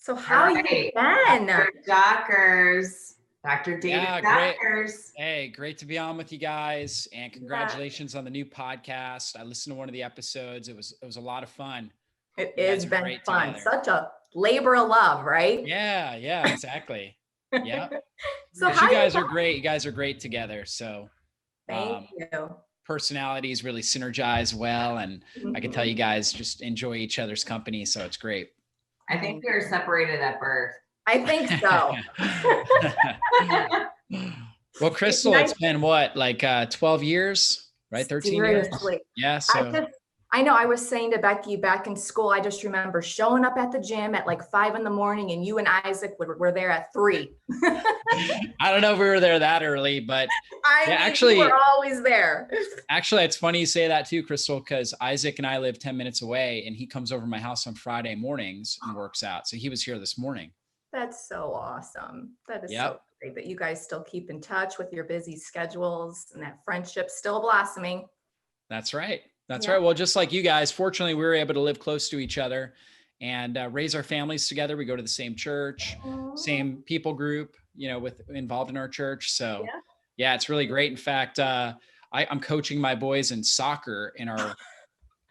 So how you been? Jockers, Dr. David Jockers. Hey, great to be on with you guys, and congratulations on the new podcast. I listened to one of the episodes. It was a lot of fun. It has been fun. Such a labor of love, right? Yeah, exactly. Yeah. So you guys are great. You guys are great together. So thank you. Personalities really synergize well, and I can tell you guys just enjoy each other's company. So it's great. I think we were separated at birth. I think so. Well, Krystal, it's been what, like 12 years, right? 13 Seriously. years? Yeah. So I know I was saying to Becky back in school, I just remember showing up at the gym at like 5 a.m. and you and Isaac were there at 3. I don't know if we were there that early, but actually, we're always there. Actually, it's funny you say that too, Krystal, because Isaac and I live 10 minutes away, and he comes over to my house on Friday mornings and works out. So he was here this morning. That's so awesome. That is so great that you guys still keep in touch with your busy schedules and that friendship's still blossoming. That's right. That's right. Well, just like you guys, fortunately, we were able to live close to each other and raise our families together. We go to the same church, same people group, involved in our church. So yeah, it's really great. In fact, I'm coaching my boys in soccer in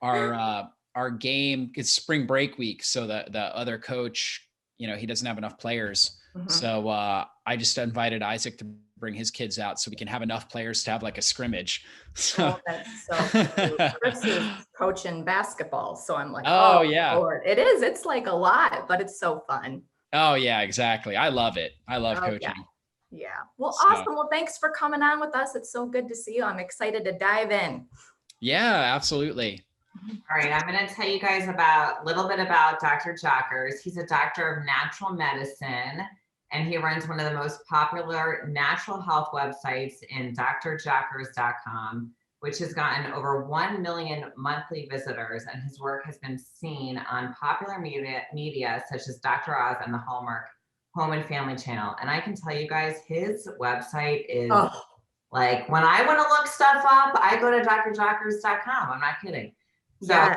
our game. It's spring break week. So the other coach, he doesn't have enough players. So I just invited Isaac to bring his kids out so we can have enough players to have like a scrimmage. So that's so cool. Chris is coaching basketball. So I'm like, yeah, Lord. It is. It's like a lot, but it's so fun. Oh yeah, exactly. I love it. I love coaching. Yeah. Well, awesome. Well, thanks for coming on with us. It's so good to see you. I'm excited to dive in. Yeah, absolutely. All right. I'm going to tell you guys a little bit about Dr. Jockers. He's a doctor of natural medicine, and he runs one of the most popular natural health websites in drjockers.com, which has gotten over 1 million monthly visitors, and his work has been seen on popular media such as Dr. Oz and the Hallmark Home and Family Channel. And I can tell you guys, his website is like, when I want to look stuff up, I go to drjockers.com. I'm not kidding. So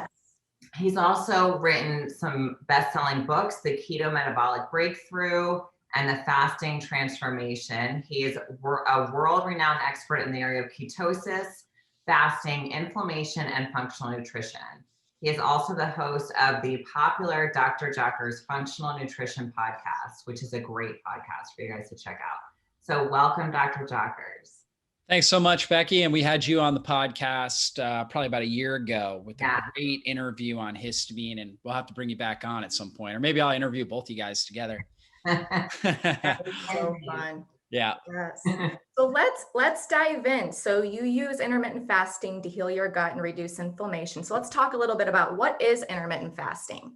he's also written some best-selling books, The Keto Metabolic Breakthrough and The Fasting Transformation. He is a world-renowned expert in the area of ketosis, fasting, inflammation, and functional nutrition. He is also the host of the popular Dr. Jockers Functional Nutrition Podcast, which is a great podcast for you guys to check out. So welcome, Dr. Jockers. Thanks so much, Becky. And we had you on the podcast probably about a year ago with a great interview on histamine, and we'll have to bring you back on at some point, or maybe I'll interview both you guys together. That was so fun. Yeah. Yes. So let's dive in. So you use intermittent fasting to heal your gut and reduce inflammation. So let's talk a little bit about what is intermittent fasting.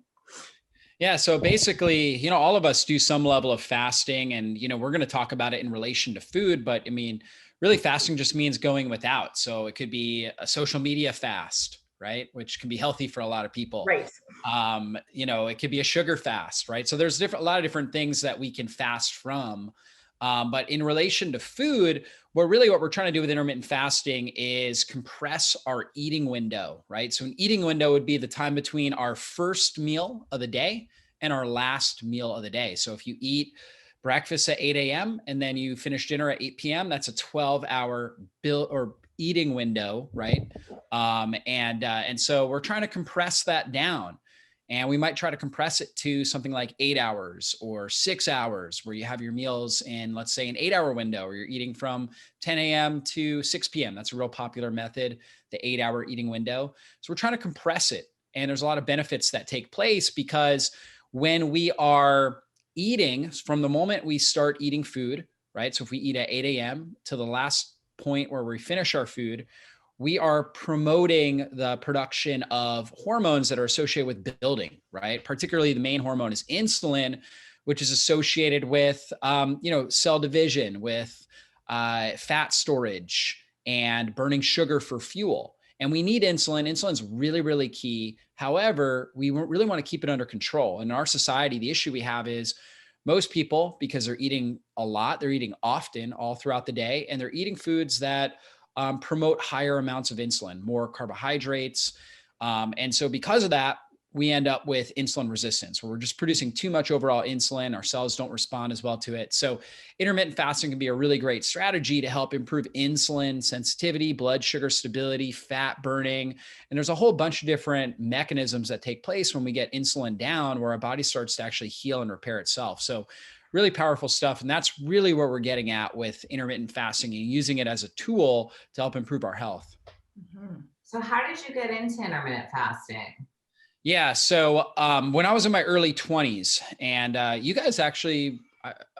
Yeah. So basically, all of us do some level of fasting, and, we're going to talk about it in relation to food, but I mean, really fasting just means going without. So it could be a social media fast, right? Which can be healthy for a lot of people. Right. It could be a sugar fast, right? So there's a lot of different things that we can fast from. But in relation to food, what we're trying to do with intermittent fasting is compress our eating window, right? So an eating window would be the time between our first meal of the day and our last meal of the day. So if you eat breakfast at 8 a.m. and then you finish dinner at 8 p.m., that's a 12-hour eating window, right? And so we're trying to compress that down. And we might try to compress it to something like 8 hours or 6 hours, where you have your meals in, let's say, an 8-hour window, where you're eating from 10 a.m. to 6 p.m. That's a real popular method, the 8-hour eating window. So we're trying to compress it. And there's a lot of benefits that take place, because when we are eating, from the moment we start eating food, right? So if we eat at 8 a.m. to the last point where we finish our food, we are promoting the production of hormones that are associated with building, right? Particularly the main hormone is insulin, which is associated with, cell division, with fat storage and burning sugar for fuel. And we need insulin. Insulin's really, really key. However, we really want to keep it under control. In our society, the issue we have is most people, because they're eating a lot, they're eating often all throughout the day, and they're eating foods that promote higher amounts of insulin, more carbohydrates. And so because of that, we end up with insulin resistance, where we're just producing too much overall insulin. Our cells don't respond as well to it. So intermittent fasting can be a really great strategy to help improve insulin sensitivity, blood sugar stability, fat burning. And there's a whole bunch of different mechanisms that take place when we get insulin down, where our body starts to actually heal and repair itself. So really powerful stuff. And that's really what we're getting at with intermittent fasting and using it as a tool to help improve our health. Mhm. So how did you get into intermittent fasting? Yeah. So when I was in my early 20s, and you guys actually,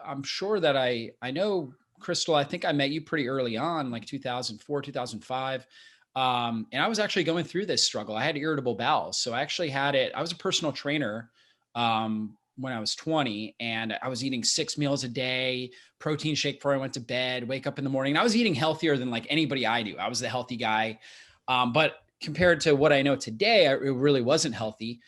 I'm sure that I know, Krystal, I think I met you pretty early on, like 2004, 2005. And I was actually going through this struggle. I had irritable bowels. So I actually had it. I was a personal trainer when I was 20, and I was eating 6 meals a day, protein shake before I went to bed, wake up in the morning. And I was eating healthier than like anybody I knew. I was the healthy guy. But compared to what I know today, it really wasn't healthy.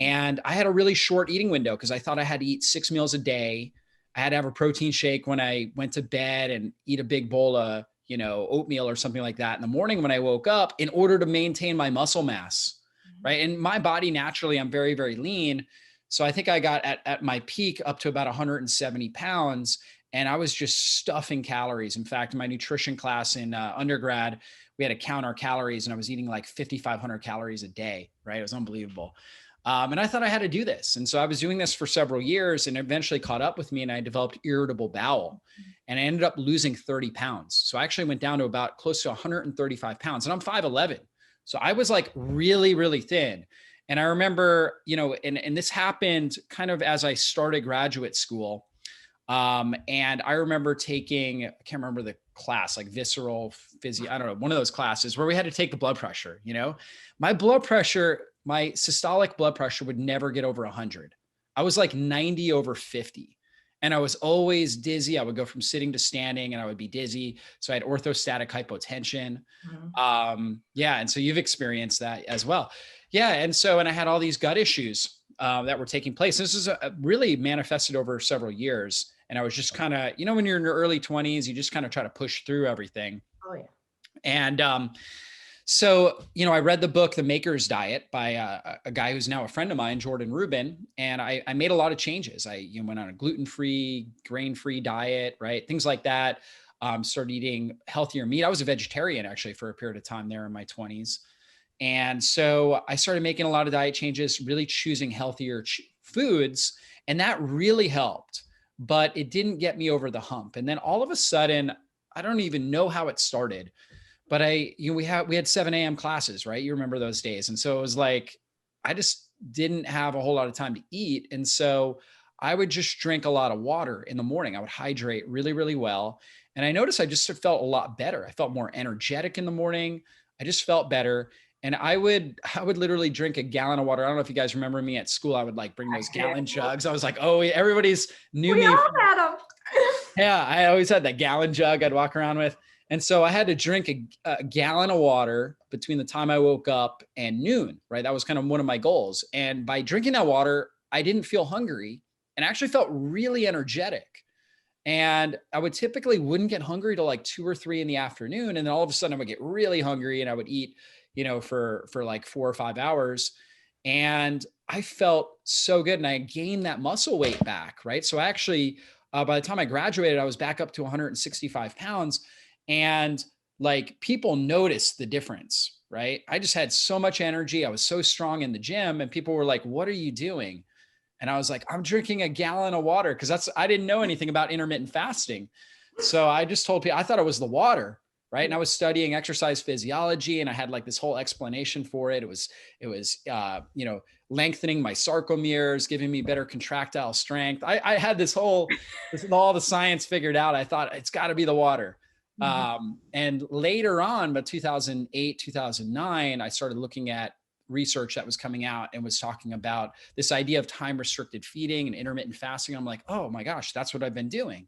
And I had a really short eating window because I thought I had to eat 6 meals a day. I had to have a protein shake when I went to bed and eat a big bowl of, oatmeal or something like that in the morning when I woke up, in order to maintain my muscle mass. Right. And my body, naturally, I'm very, very lean. So I think I got at my peak up to about 170 pounds, and I was just stuffing calories. In fact, in my nutrition class in undergrad, we had to count our calories, and I was eating like 5,500 calories a day. Right. It was unbelievable. And I thought I had to do this. And so I was doing this for several years, and it eventually caught up with me, and I developed irritable bowel, and I ended up losing 30 pounds. So I actually went down to about close to 135 pounds, and I'm 5'11". So I was like really, really thin. And I remember, and this happened kind of as I started graduate school. And I remember taking, I can't remember the class, like visceral physio, I don't know, one of those classes where we had to take the blood pressure. My blood pressure, my systolic blood pressure would never get over 100. I was like 90 over 50. And I was always dizzy. I would go from sitting to standing and I would be dizzy. So I had orthostatic hypotension. Yeah. And so you've experienced that as well. Yeah. And I had all these gut issues that were taking place. This is really manifested over several years. And I was just kind of, when you're in your early 20s, you just kind of try to push through everything. Oh, yeah. And I read the book, The Maker's Diet, by a guy who's now a friend of mine, Jordan Rubin. And I made a lot of changes. I went on a gluten-free, grain-free diet, right? Things like that. Started eating healthier meat. I was a vegetarian actually for a period of time there in my 20s. And so I started making a lot of diet changes, really choosing healthier foods. And that really helped, but it didn't get me over the hump. And then all of a sudden, I don't even know how it started, but we had 7 a.m. classes, right? You remember those days. And so it was like, I just didn't have a whole lot of time to eat. And so I would just drink a lot of water in the morning. I would hydrate really, really well. And I noticed I just felt a lot better. I felt more energetic in the morning. I just felt better. And I would literally drink a gallon of water. I don't know if you guys remember me at school. I would like bring those gallon jugs. I was like, oh, everybody's knew me. We all had them. Yeah, I always had that gallon jug I'd walk around with. And so I had to drink a gallon of water between the time I woke up and noon, right? That was kind of one of my goals. And by drinking that water, I didn't feel hungry and actually felt really energetic. And I would typically wouldn't get hungry till like 2 or 3 in the afternoon. And then all of a sudden I would get really hungry and I would eat, for like 4 or 5 hours. And I felt so good. And I gained that muscle weight back, right? So actually, by the time I graduated, I was back up to 165 pounds. And like people noticed the difference, right? I just had so much energy. I was so strong in the gym, and people were like, what are you doing? And I was like, I'm drinking a gallon of water, because I didn't know anything about intermittent fasting. So I just told people, I thought it was the water, right? And I was studying exercise physiology, and I had like this whole explanation for it. It was lengthening my sarcomeres, giving me better contractile strength. I had all the science figured out. I thought it's got to be the water. And later on, but 2008, 2009, I started looking at research that was coming out and was talking about this idea of time restricted feeding and intermittent fasting. I'm like, oh my gosh, that's what I've been doing.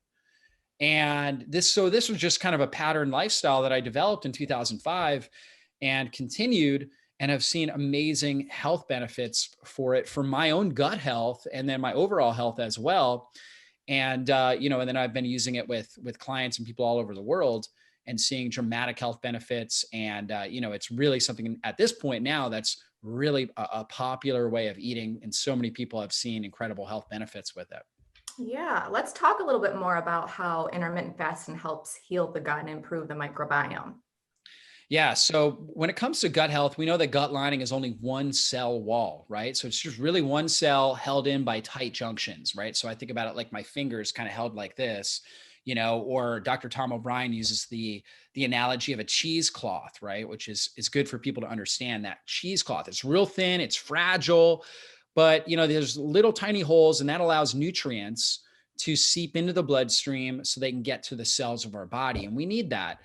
And this was just kind of a pattern lifestyle that I developed in 2005 and continued, and have seen amazing health benefits for it, for my own gut health and then my overall health as well. And, and then I've been using it with clients and people all over the world and seeing dramatic health benefits. And, it's really something at this point now that's really a popular way of eating. And so many people have seen incredible health benefits with it. Yeah, let's talk a little bit more about how intermittent fasting helps heal the gut and improve the microbiome. Yeah. So when it comes to gut health, we know that gut lining is only one cell wall, right? So it's just really one cell held in by tight junctions, right? So I think about it like my fingers kind of held like this, or Dr. Tom O'Brien uses the analogy of a cheesecloth, right? Which is good for people to understand that cheesecloth. It's real thin, it's fragile, but there's little tiny holes, and that allows nutrients to seep into the bloodstream so they can get to the cells of our body. And we need that.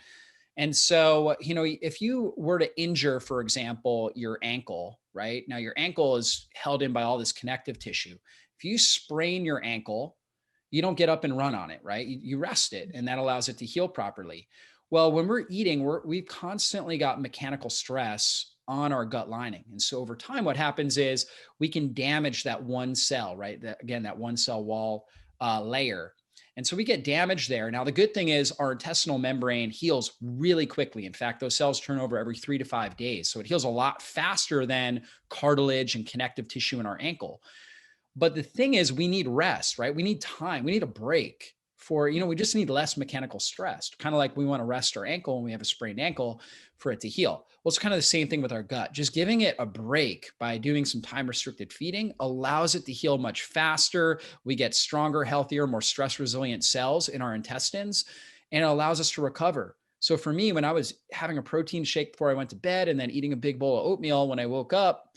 And so, if you were to injure, for example, your ankle, right? Now your ankle is held in by all this connective tissue. If you sprain your ankle, you don't get up and run on it, right? You rest it, and that allows it to heal properly. Well, when we're eating, we've constantly got mechanical stress on our gut lining. And so over time, what happens is we can damage that one cell, right? That one cell wall layer. And so we get damage there. Now, the good thing is our intestinal membrane heals really quickly. In fact, those cells turn over every 3 to 5 days. So it heals a lot faster than cartilage and connective tissue in our ankle. But the thing is, we need rest, right? We need time. We need a break we just need less mechanical stress, kind of like we want to rest our ankle when we have a sprained ankle for it to heal. Well, it's kind of the same thing with our gut. Just giving it a break by doing some time restricted feeding allows it to heal much faster. We get stronger, healthier, more stress resilient cells in our intestines, and it allows us to recover. So for me, when I was having a protein shake before I went to bed and then eating a big bowl of oatmeal when I woke up,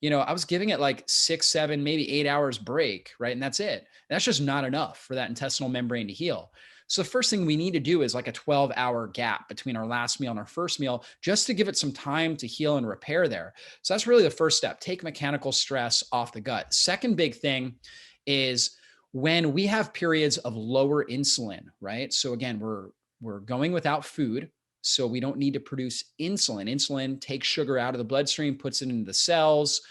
I was giving it like 6, 7, maybe 8 hours break, right? And that's it. That's just not enough for that intestinal membrane to heal. So the first thing we need to do is like a 12-hour gap between our last meal and our first meal, just to give it some time to heal and repair there. So that's really the first step. Take mechanical stress off the gut. Second big thing is when we have periods of lower insulin, right? So again, we're going without food. So we don't need to produce insulin. Insulin takes sugar out of the bloodstream, puts it into the cells.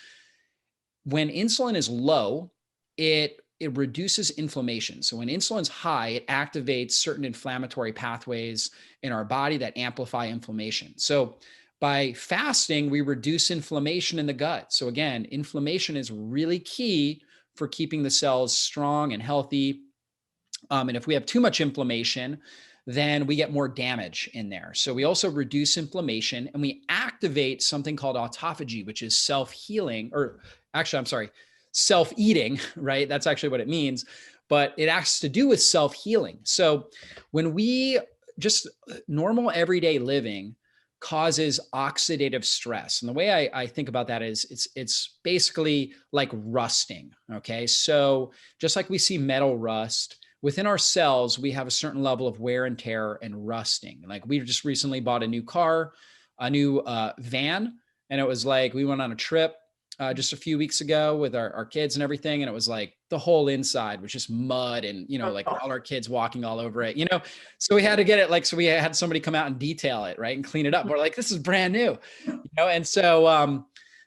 When insulin is low, it reduces inflammation. So when insulin's high, it activates certain inflammatory pathways in our body that amplify inflammation. So by fasting, we reduce inflammation in the gut. So again, inflammation is really key for keeping the cells strong and healthy. And if we have too much inflammation, then we get more damage in there. So we also reduce inflammation, and we activate something called autophagy, which is self-healing, or actually, I'm sorry, self-eating, right? That's actually what it means, but it has to do with self-healing. So when we just normal everyday living causes oxidative stress. And the way I think about that is it's basically like rusting. Okay. So just like we see metal rust, within our cells, we have a certain level of wear and tear and rusting. Like we just recently bought a new car, a new van, and it was like we went on a trip just a few weeks ago with our kids and everything, and it was like the whole inside was just mud and like all our kids walking all over it. So we had to get it so we had somebody come out and detail it, right, and clean it up. We're like, this is brand new, and so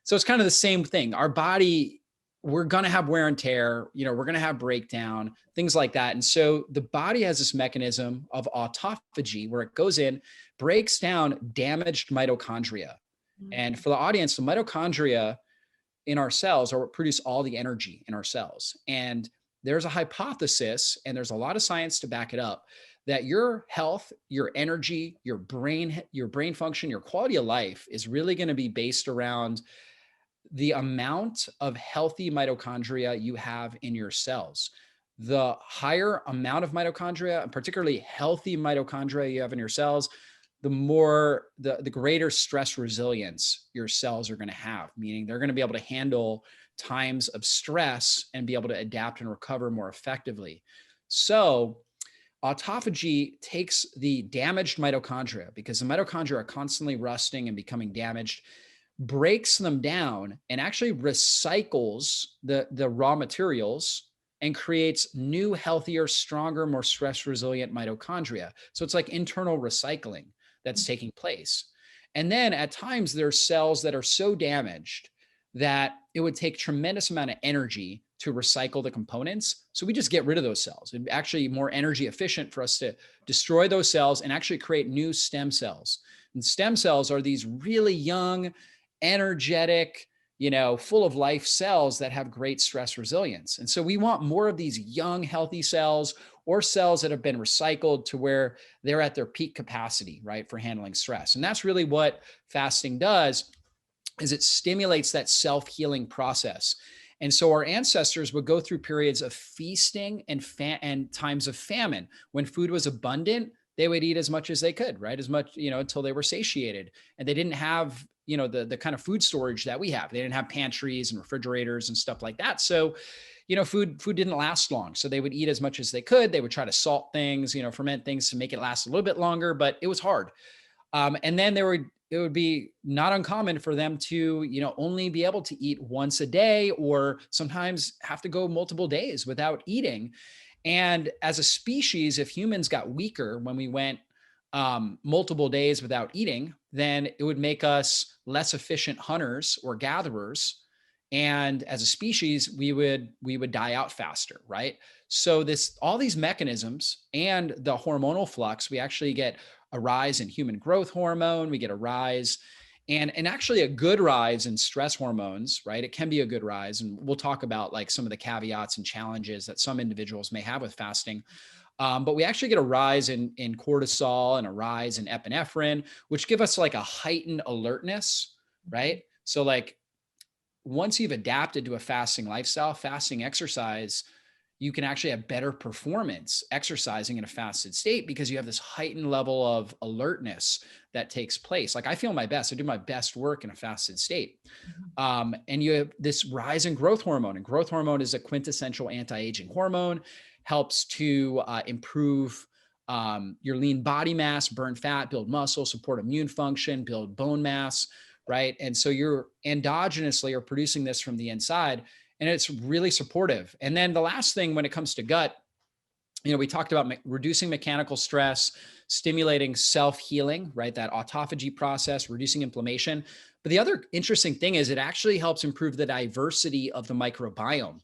it's kind of the same thing. Our body, we're going to have wear and tear, we're going to have breakdown, things like that. And so the body has this mechanism of autophagy where it goes in, breaks down damaged mitochondria. Mm-hmm. And for the audience, the mitochondria in our cells are what produce all the energy in our cells. And there's a hypothesis, and there's a lot of science to back it up, that your health, your energy, your brain function, your quality of life is really going to be based around the amount of healthy mitochondria you have in your cells. The higher amount of mitochondria, and particularly healthy mitochondria you have in your cells, the greater stress resilience your cells are going to have, meaning they're going to be able to handle times of stress and be able to adapt and recover more effectively. So autophagy takes the damaged mitochondria, because the mitochondria are constantly rusting and becoming damaged, breaks them down and actually recycles the raw materials and creates new, healthier, stronger, more stress resilient mitochondria. So it's like internal recycling that's taking place. And then at times there's cells that are so damaged that it would take tremendous amount of energy to recycle the components. So we just get rid of those cells. It's actually more energy efficient for us to destroy those cells and actually create new stem cells. And stem cells are these really young, energetic, full of life cells that have great stress resilience. And so we want more of these young, healthy cells or cells that have been recycled to where they're at their peak capacity, right, for handling stress. And that's really what fasting does, is it stimulates that self-healing process. And so our ancestors would go through periods of feasting and times of famine. When food was abundant, they would eat as much as they could, right? As much, until they were satiated. And they didn't have, the kind of food storage that we have. They didn't have pantries and refrigerators and stuff like that. So, food didn't last long. So they would eat as much as they could. They would try to salt things, ferment things to make it last a little bit longer, but it was hard. And then it would be not uncommon for them to, only be able to eat once a day, or sometimes have to go multiple days without eating. And as a species, if humans got weaker when we went multiple days without eating, then it would make us less efficient hunters or gatherers. And as a species, we would die out faster, right? So all these mechanisms and the hormonal flux, we actually get a rise in human growth hormone, we get a rise and actually a good rise in stress hormones, right? It can be a good rise. And we'll talk about like some of the caveats and challenges that some individuals may have with fasting. But we actually get a rise in cortisol and a rise in epinephrine, which give us like a heightened alertness, right? So like once you've adapted to a fasting lifestyle, fasting exercise, you can actually have better performance exercising in a fasted state because you have this heightened level of alertness that takes place. Like I feel my best. I do my best work in a fasted state. And you have this rise in growth hormone, and growth hormone is a quintessential anti-aging hormone, helps to improve your lean body mass, burn fat, build muscle, support immune function, build bone mass, right? And so you're endogenously are producing this from the inside, and it's really supportive. And then the last thing when it comes to gut, we talked about reducing mechanical stress, stimulating self-healing, right? That autophagy process, reducing inflammation. But the other interesting thing is it actually helps improve the diversity of the microbiome.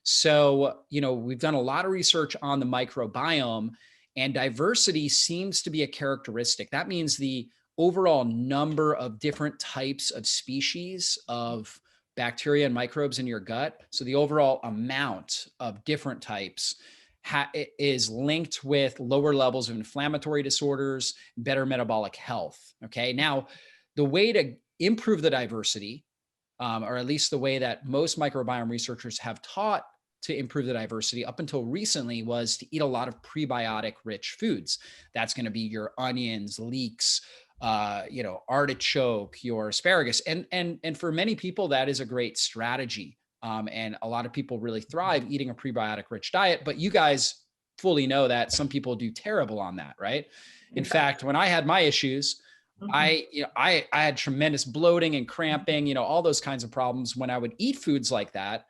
So, we've done a lot of research on the microbiome, and diversity seems to be a characteristic. That means the overall number of different types of species of bacteria and microbes in your gut. So the overall amount of different types is linked with lower levels of inflammatory disorders, better metabolic health. Okay. Now, the way to improve the diversity, or at least the way that most microbiome researchers have taught to improve the diversity up until recently, was to eat a lot of prebiotic rich foods. That's going to be your onions, leeks, artichoke, your asparagus. And for many people, that is a great strategy. And a lot of people really thrive eating a prebiotic rich diet, but you guys fully know that some people do terrible on that, right? In fact, when I had my issues, I had tremendous bloating and cramping, all those kinds of problems when I would eat foods like that.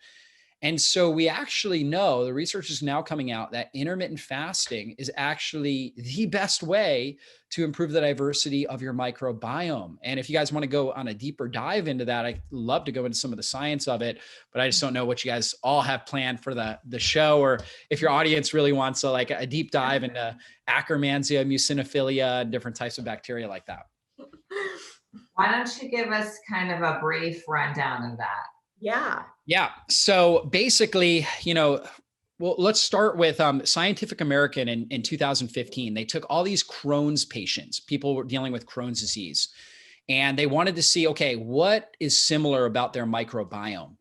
And so we actually know, the research is now coming out, that intermittent fasting is actually the best way to improve the diversity of your microbiome. And if you guys want to go on a deeper dive into that, I'd love to go into some of the science of it, but I just don't know what you guys all have planned for the show, or if your audience really wants a deep dive into Akkermansia, mucinophilia, and different types of bacteria like that. Why don't you give us kind of a brief rundown of that? Yeah. So basically, well, let's start with Scientific American in 2015. They took all these Crohn's patients, people were dealing with Crohn's disease, and they wanted to see, okay, what is similar about their microbiome?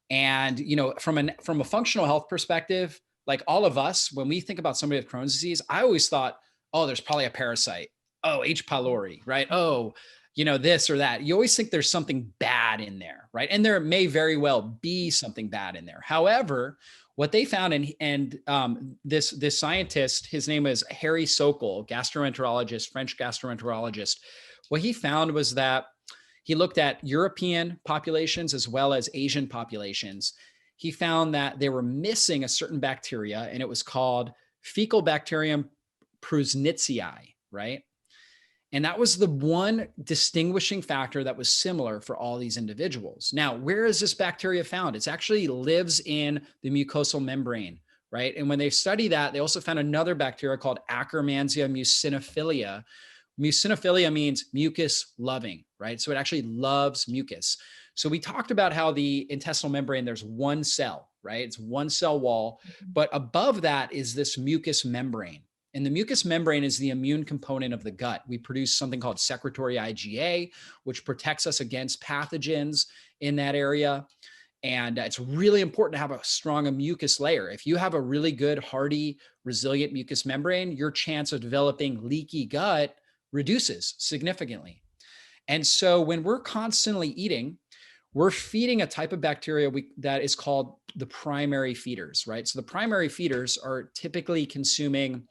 And, from a functional health perspective, like all of us, when we think about somebody with Crohn's disease, I always thought, oh, there's probably a parasite. Oh, H. pylori, right? Oh, this or that. You always think there's something bad in there, right? And there may very well be something bad in there. However, what they found, and this scientist, his name is Harry Sokol, gastroenterologist, French gastroenterologist. What he found was that he looked at European populations as well as Asian populations. He found that they were missing a certain bacteria, and it was called Faecalibacterium prusnitzii, right? And that was the one distinguishing factor that was similar for all these individuals. Now, where is this bacteria found? It actually lives in the mucosal membrane, right? And when they study that, they also found another bacteria called Akkermansia mucinophilia. Mucinophilia means mucus loving, right? So it actually loves mucus. So we talked about how the intestinal membrane, there's one cell, right? It's one cell wall, but above that is this mucous membrane. And the mucous membrane is the immune component of the gut. We produce something called secretory IgA, which protects us against pathogens in that area. And it's really important to have a strong mucus layer. If you have a really good, hardy, resilient mucous membrane, your chance of developing leaky gut reduces significantly. And so when we're constantly eating, we're feeding a type of bacteria that is called the primary feeders, right? So the primary feeders are typically consuming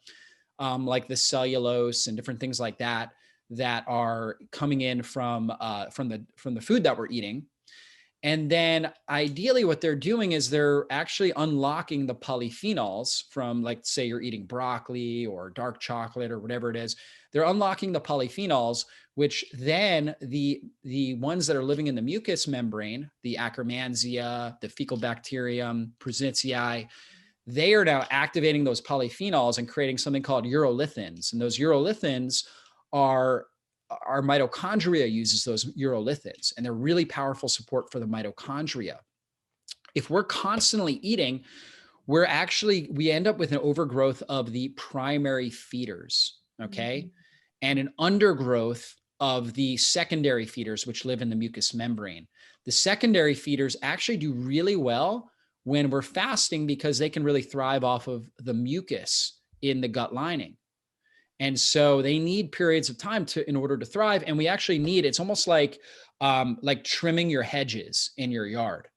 like the cellulose and different things like that that are coming in from the food that we're eating. And then ideally what they're doing is they're actually unlocking the polyphenols from, like, say you're eating broccoli or dark chocolate or whatever it is. They're unlocking the polyphenols, which then the ones that are living in the mucous membrane, the Akkermansia, the fecal bacterium, Prusnitzii, they are now activating those polyphenols and creating something called urolithins. And those urolithins are, our mitochondria uses those urolithins, and they're really powerful support for the mitochondria. If we're constantly eating, we end up with an overgrowth of the primary feeders, okay? And an undergrowth of the secondary feeders, which live in the mucous membrane. The secondary feeders actually do really well when we're fasting because they can really thrive off of the mucus in the gut lining. And so they need periods of time in order to thrive. And we actually need, it's almost like trimming your hedges in your yard,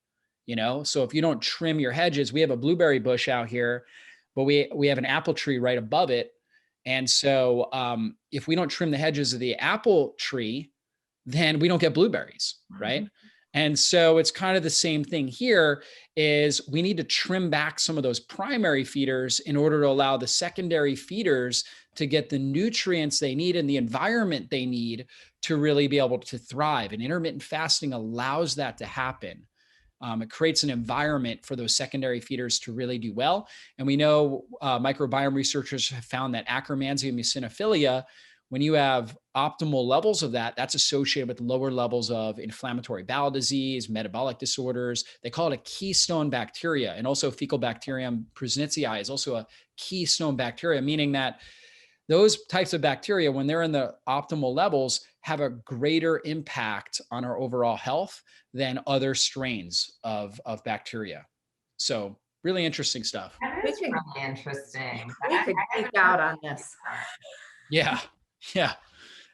you know? So if you don't trim your hedges, we have a blueberry bush out here, but we have an apple tree right above it. And so if we don't trim the hedges of the apple tree, then we don't get blueberries, right? And so it's kind of the same thing here, is we need to trim back some of those primary feeders in order to allow the secondary feeders to get the nutrients they need and the environment they need to really be able to thrive. And intermittent fasting allows that to happen. It creates an environment for those secondary feeders to really do well. And we know microbiome researchers have found that Akkermansia muciniphila, when you have optimal levels of that, that's associated with lower levels of inflammatory bowel disease, metabolic disorders. They call it a keystone bacteria. And also fecal bacterium Prusnitzii is also a keystone bacteria, meaning that those types of bacteria, when they're in the optimal levels, have a greater impact on our overall health than other strains of bacteria. So really interesting stuff. That is really interesting. We could geek out on this. Yeah. Yeah.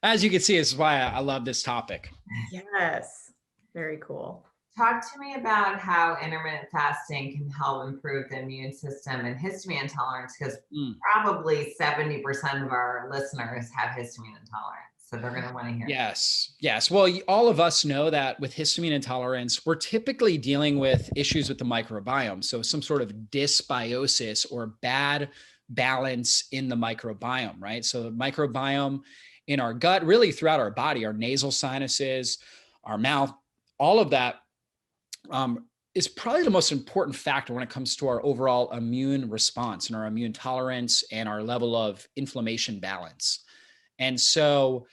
As you can see, this is why I love this topic. Yes. Very cool. Talk to me about how intermittent fasting can help improve the immune system and histamine intolerance, because probably 70% of our listeners have histamine intolerance. So they're going to want to hear. Yes. Yes. Well, all of us know that with histamine intolerance, we're typically dealing with issues with the microbiome. So some sort of dysbiosis or bad balance in the microbiome, right? So the microbiome in our gut, really throughout our body, our nasal sinuses, our mouth, all of that is probably the most important factor when it comes to our overall immune response and our immune tolerance and our level of inflammation balance. And so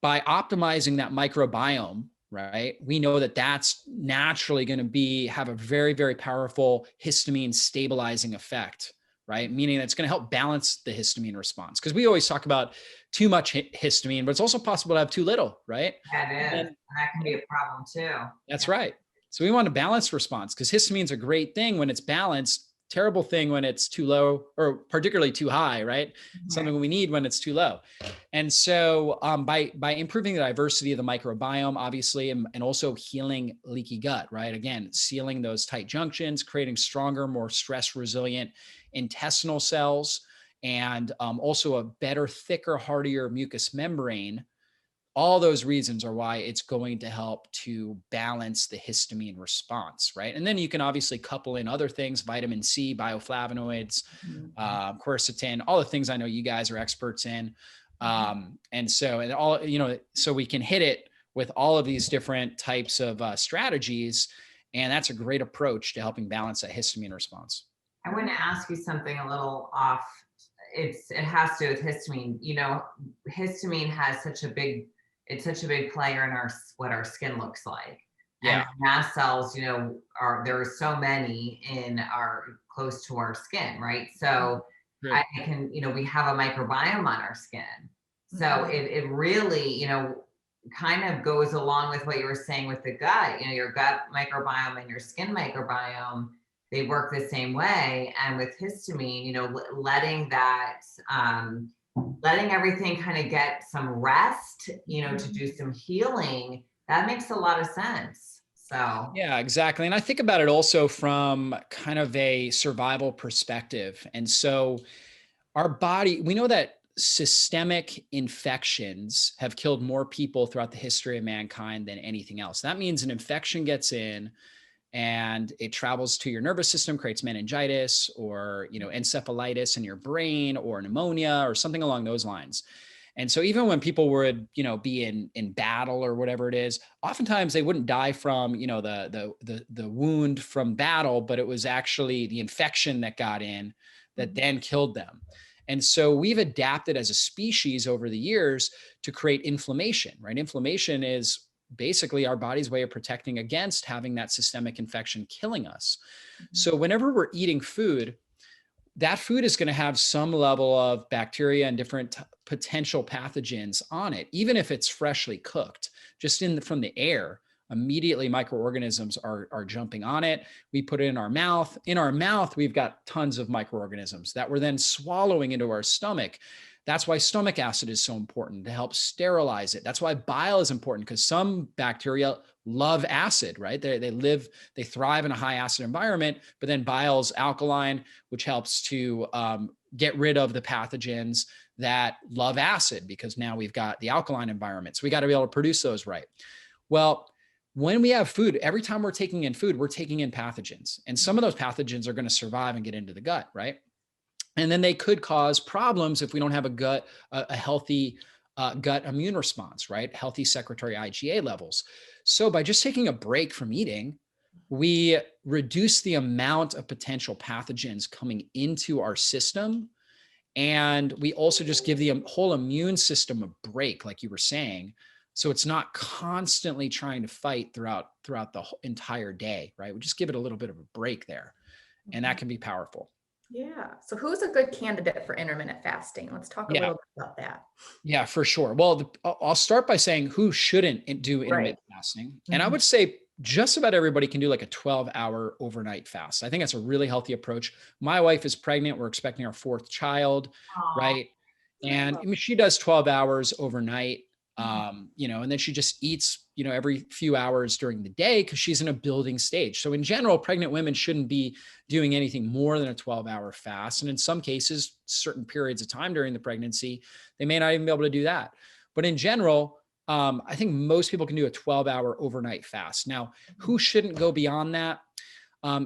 by optimizing that microbiome, right, we know that that's naturally going to have a very, very powerful histamine stabilizing effect, right? Meaning that it's going to help balance the histamine response. Because we always talk about too much histamine, but it's also possible to have too little, right? That is. And that can be a problem too. That's right. So we want a balanced response, because histamine's a great thing when it's balanced, terrible thing when it's too low, or particularly too high, right? Something we need when it's too low. And so by improving the diversity of the microbiome, obviously, and also healing leaky gut, right? Again, sealing those tight junctions, creating stronger, more stress resilient intestinal cells, and also a better, thicker, hardier mucous membrane. All those reasons are why it's going to help to balance the histamine response, right? And then you can obviously couple in other things, vitamin C, bioflavonoids, quercetin, all the things I know you guys are experts in. So we can hit it with all of these different types of strategies. And that's a great approach to helping balance that histamine response. I want to ask you something a little off. It has to do with histamine. You know, histamine has such a big player in what our skin looks like. Yeah. And mast cells, there are so many in close to our skin, right? So Right. we have a microbiome on our skin. So Mhm. it really, kind of goes along with what you were saying with the gut. Your gut microbiome and your skin microbiome, they work the same way. And with histamine, letting everything kind of get some rest, to do some healing, that makes a lot of sense. So Yeah, exactly. And I think about it also from kind of a survival perspective. And so our body, we know that systemic infections have killed more people throughout the history of mankind than anything else. That means an infection gets in and it travels to your nervous system, creates meningitis or, encephalitis in your brain or pneumonia or something along those lines. And so even when people would, be in battle or whatever it is, oftentimes they wouldn't die from, the wound from battle, but it was actually the infection that got in that then killed them. And so we've adapted as a species over the years to create inflammation, right? Inflammation is basically our body's way of protecting against having that systemic infection killing us. So whenever we're eating food, that food is going to have some level of bacteria and different potential pathogens on it, even if it's freshly cooked, just from the air. Immediately microorganisms are jumping on it. We put it in our mouth. In our mouth, we've got tons of microorganisms that we're then swallowing into our stomach. That's why stomach acid is so important to help sterilize it. That's why bile is important, because some bacteria love acid, right? They thrive in a high acid environment, but then bile's alkaline, which helps to get rid of the pathogens that love acid, because now we've got the alkaline environment. So we got to be able to produce those right. Well, when we have food, every time we're taking in food, we're taking in pathogens. And some of those pathogens are going to survive and get into the gut, right? And then they could cause problems if we don't have a healthy gut immune response, right? Healthy secretory IgA levels. So by just taking a break from eating, we reduce the amount of potential pathogens coming into our system. And we also just give the whole immune system a break, like you were saying. So it's not constantly trying to fight throughout the entire day, right? We just give it a little bit of a break there. And that can be powerful. Yeah. So who's a good candidate for intermittent fasting? Let's talk a Yeah. little bit about that. Yeah, for sure. Well, I'll start by saying who shouldn't do Right. intermittent fasting. And I would say just about everybody can do like a 12-hour overnight fast. I think that's a really healthy approach. My wife is pregnant. We're expecting our fourth child, Aw. right? And I mean, she does 12 hours overnight, and then she just eats, every few hours during the day because she's in a building stage. So in general, pregnant women shouldn't be doing anything more than a 12-hour fast. And in some cases, certain periods of time during the pregnancy, they may not even be able to do that. But in general, I think most people can do a 12-hour overnight fast. Now, who shouldn't go beyond that?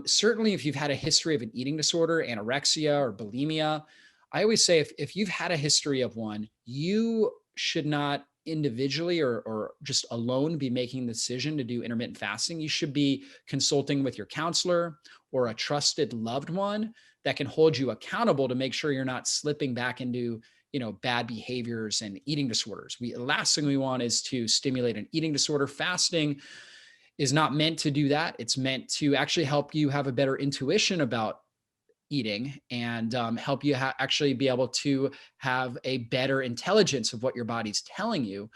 Certainly, if you've had a history of an eating disorder, anorexia or bulimia, I always say if you've had a history of one, you should not individually or just alone be making the decision to do intermittent fasting. You should be consulting with your counselor or a trusted loved one that can hold you accountable to make sure you're not slipping back into bad behaviors and eating disorders. The last thing we want is to stimulate an eating disorder. Fasting is not meant to do that. It's meant to actually help you have a better intuition about eating and help you actually be able to have a better intelligence of what your body's telling you.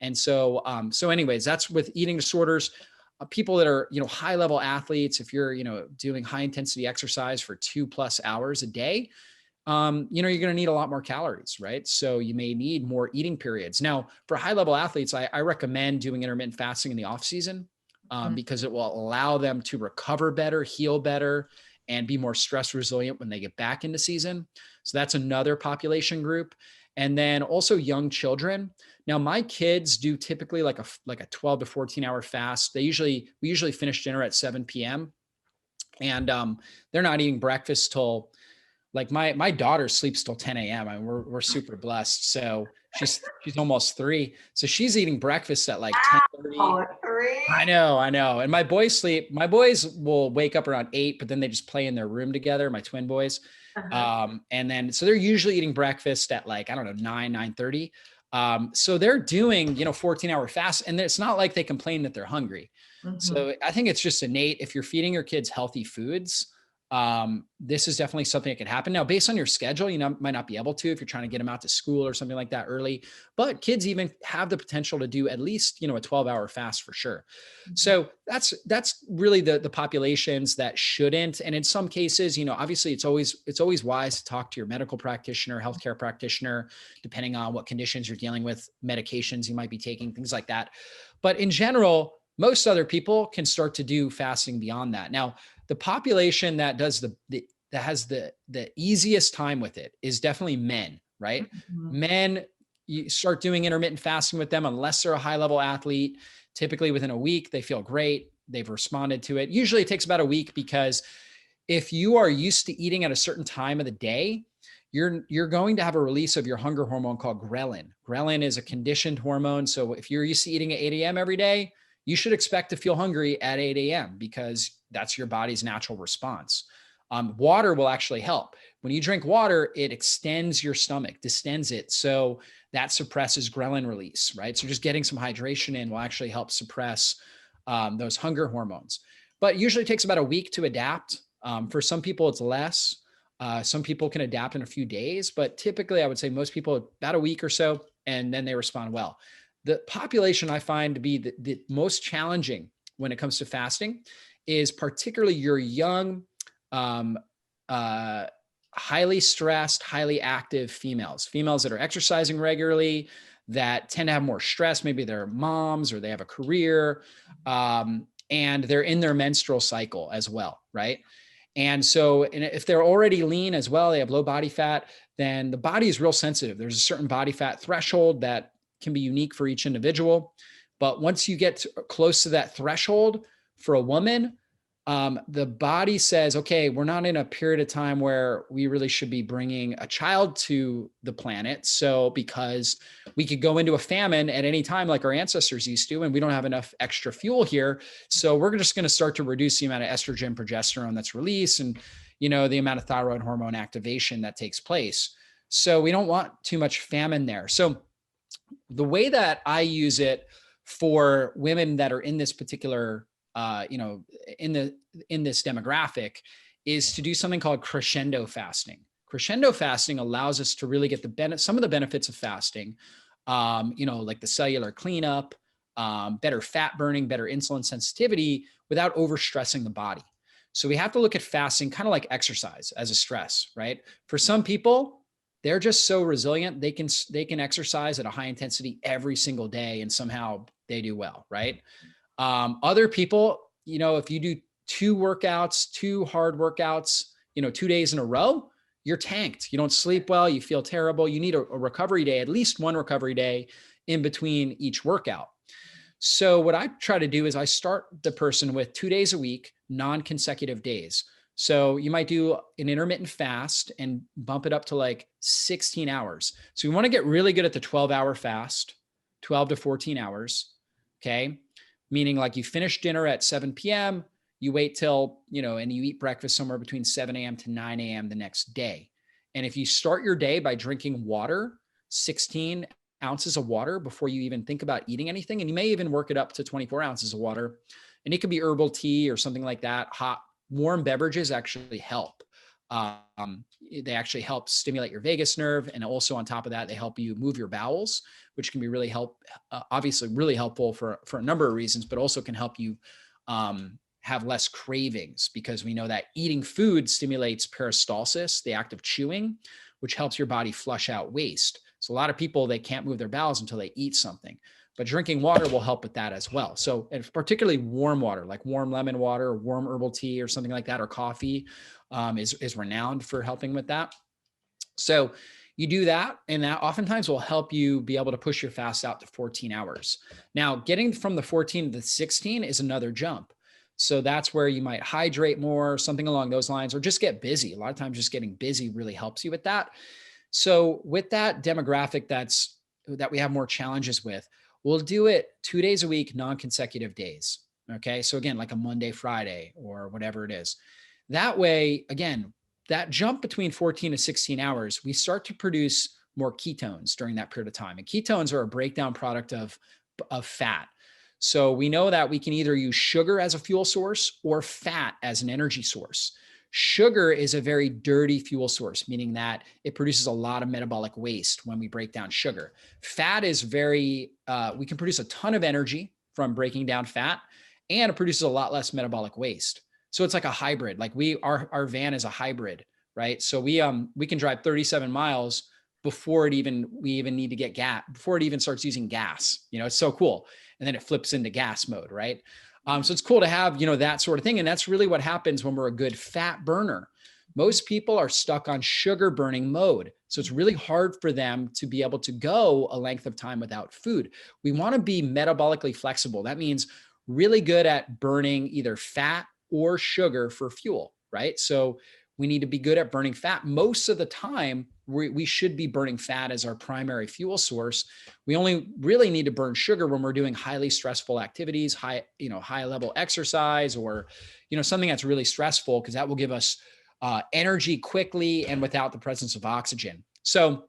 And so, anyways, that's with eating disorders. People that are, high level athletes, if you're, doing high intensity exercise for 2+ hours a day, you're going to need a lot more calories, right? So you may need more eating periods. Now, for high level athletes, I recommend doing intermittent fasting in the off season because it will allow them to recover better, heal better, and be more stress resilient when they get back into season. So that's another population group. And then also young children. Now, my kids do typically like a 12 to 14-hour fast. We usually finish dinner at 7 p.m. and they're not eating breakfast till, like, my daughter sleeps till 10 a.m. I mean, we're super blessed. So she's almost 3. So she's eating breakfast at like 10:30. Oh, 3. I know. And my boys will wake up around 8, but then they just play in their room together, my twin boys. And then, so they're usually eating breakfast at like, I don't know, 9:30. So they're doing, 14-hour fasts, and it's not like they complain that they're hungry. Mhm. So I think it's just innate. If you're feeding your kids healthy foods, this is definitely something that can happen. Now, based on your schedule, you know, might not be able to if you're trying to get them out to school or something like that early, but kids even have the potential to do at least, you know, a 12-hour fast for sure. Mhm. So that's really the populations that shouldn't. And in some cases, you know, obviously it's always wise to talk to your medical practitioner, healthcare practitioner, depending on what conditions you're dealing with, medications you might be taking, things like that. But in general, most other people can start to do fasting beyond that. Now, the population that does that has the easiest time with it is definitely men, right? Mhm. Men, you start doing intermittent fasting with them unless they're a high level athlete. Typically within a week, they feel great. They've responded to it. Usually it takes about a week because if you are used to eating at a certain time of the day, you're going to have a release of your hunger hormone called ghrelin. Ghrelin is a conditioned hormone. So if you're used to eating at 8 a.m. every day, you should expect to feel hungry at 8 a.m. because that's your body's natural response. Water will actually help. When you drink water, it extends your stomach, distends it. So that suppresses ghrelin release, right? So just getting some hydration in will actually help suppress those hunger hormones. But usually it takes about a week to adapt. For some people, it's less. Some people can adapt in a few days, but typically I would say most people about a week or so, and then they respond well. The population I find to be the most challenging when it comes to fasting is particularly your young, um, uh, highly stressed, highly active females that are exercising regularly, that tend to have more stress. Maybe they're moms or they have a career, and they're in their menstrual cycle as well, right? And so, and if they're already lean as well, they have low body fat, then the body is real sensitive. There's a certain body fat threshold that can be unique for each individual. But once you get close to that threshold for a woman, the body says, okay, we're not in a period of time where we really should be bringing a child to the planet. So, because we could go into a famine at any time, like our ancestors used to, and we don't have enough extra fuel here. So, we're just going to start to reduce the amount of estrogen, progesterone that's released, and you know the amount of thyroid hormone activation that takes place. So, we don't want too much famine there. So, the way that I use it for women that are in this particular, you know, in this demographic is to do something called crescendo fasting. Crescendo fasting allows us to really get some of the benefits of fasting, you know, like the cellular cleanup, better fat burning, better insulin sensitivity without overstressing the body. So we have to look at fasting kind of like exercise as a stress, right? For some people, they're just so resilient. They can exercise at a high intensity every single day and somehow they do well, right? Other people, you know, if you do two hard workouts, you know, 2 days in a row, you're tanked. You don't sleep well. You feel terrible. You need a recovery day, at least one recovery day in between each workout. So what I try to do is I start the person with 2 days a week, non-consecutive days. So you might do an intermittent fast and bump it up to like 16 hours. So we want to get really good at the 12-hour fast, 12 to 14 hours. Okay. Meaning like you finish dinner at 7 p.m., you wait till, you know, and you eat breakfast somewhere between 7 a.m. to 9 a.m. the next day. And if you start your day by drinking water, 16 ounces of water before you even think about eating anything. And you may even work it up to 24 ounces of water. And it could be herbal tea or something like that. Hot, warm beverages actually help. They actually help stimulate your vagus nerve. And also on top of that, they help you move your bowels, which can be really obviously really helpful for a number of reasons, but also can help you have less cravings because we know that eating food stimulates peristalsis, the act of chewing, which helps your body flush out waste. So a lot of people, they can't move their bowels until they eat something, but drinking water will help with that as well. So, and particularly warm water, like warm lemon water, or warm herbal tea or something like that, or coffee is renowned for helping with that. So you do that, and that oftentimes will help you be able to push your fast out to 14 hours. Now, getting from the 14 to the 16 is another jump. So that's where you might hydrate more, something along those lines, or just get busy. A lot of times just getting busy really helps you with that. So with that demographic that we have more challenges with, we'll do it 2 days a week, non-consecutive days. Okay. So again, like a Monday, Friday, or whatever it is. That way, again, that jump between 14 to 16 hours, we start to produce more ketones during that period of time. And ketones are a breakdown product of fat. So we know that we can either use sugar as a fuel source or fat as an energy source. Sugar is a very dirty fuel source, meaning that it produces a lot of metabolic waste when we break down sugar. Fat is we can produce a ton of energy from breaking down fat, and it produces a lot less metabolic waste. So it's like a hybrid. Like our van is a hybrid, right? So we can drive 37 miles before we even need to get gas, before it even starts using gas. It's so cool. And then it flips into gas mode, right? So it's cool to have, that sort of thing. And that's really what happens when we're a good fat burner. Most people are stuck on sugar burning mode. So it's really hard for them to be able to go a length of time without food. We want to be metabolically flexible. That means really good at burning either fat or sugar for fuel, right? So we need to be good at burning fat. Most of the time, we should be burning fat as our primary fuel source. We only really need to burn sugar when we're doing highly stressful activities, high level exercise, or, something that's really stressful, because that will give us energy quickly and without the presence of oxygen. So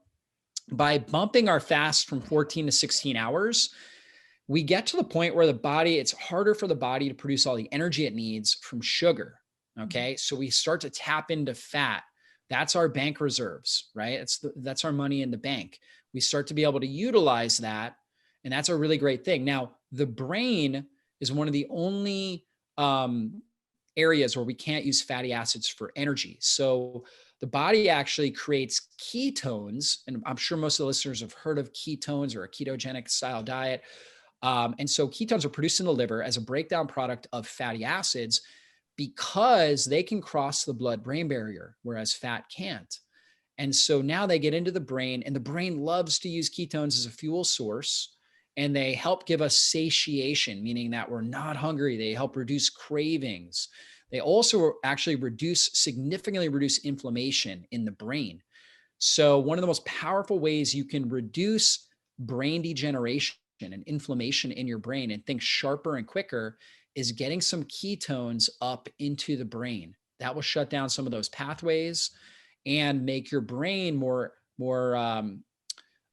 by bumping our fast from 14 to 16 hours, we get to the point where it's harder for the body to produce all the energy it needs from sugar. Okay. So we start to tap into fat. That's our bank reserves, right? That's our money in the bank. We start to be able to utilize that. And that's a really great thing. Now, the brain is one of the only areas where we can't use fatty acids for energy. So the body actually creates ketones. And I'm sure most of the listeners have heard of ketones or a ketogenic style diet. And so ketones are produced in the liver as a breakdown product of fatty acids, because they can cross the blood-brain barrier, whereas fat can't. And so now they get into the brain, and the brain loves to use ketones as a fuel source, and they help give us satiation, meaning that we're not hungry. They help reduce cravings. They also actually significantly reduce inflammation in the brain. So one of the most powerful ways you can reduce brain degeneration and inflammation in your brain and think sharper and quicker is getting some ketones up into the brain. That will shut down some of those pathways and make your brain more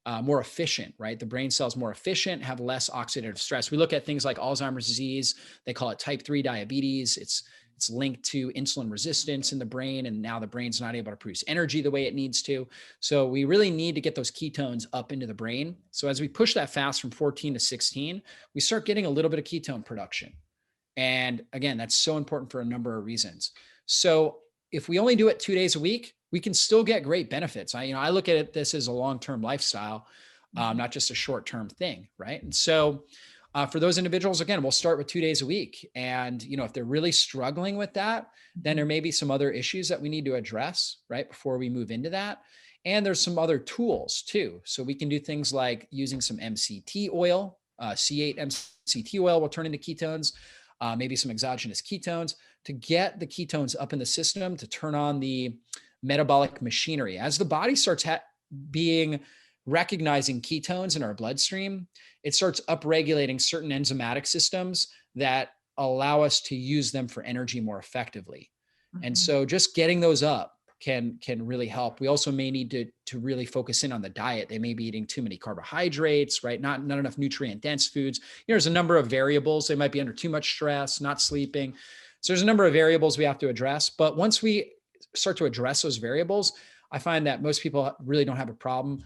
efficient, right? The brain cells more efficient, have less oxidative stress. We look at things like Alzheimer's disease. They call it type 3 diabetes. It's linked to insulin resistance in the brain, and now the brain's not able to produce energy the way it needs to. So we really need to get those ketones up into the brain. So as we push that fast from 14 to 16, we start getting a little bit of ketone production. And again, that's so important for a number of reasons. So if we only do it 2 days a week, we can still get great benefits. I look at this as a long-term lifestyle, not just a short-term thing, right? And so for those individuals, again, we'll start with 2 days a week. And, if they're really struggling with that, then there may be some other issues that we need to address, right, before we move into that. And there's some other tools too. So we can do things like using some MCT oil, C8 MCT oil will turn into ketones. Maybe some exogenous ketones to get the ketones up in the system to turn on the metabolic machinery. As the body starts recognizing ketones in our bloodstream, it starts upregulating certain enzymatic systems that allow us to use them for energy more effectively. Mm-hmm. And so just getting those up can really help. We also may need to really focus in on the diet. They may be eating too many carbohydrates, right? Not enough nutrient dense foods. There's a number of variables. They might be under too much stress, not sleeping. So there's a number of variables we have to address. But once we start to address those variables, I find that most people really don't have a problem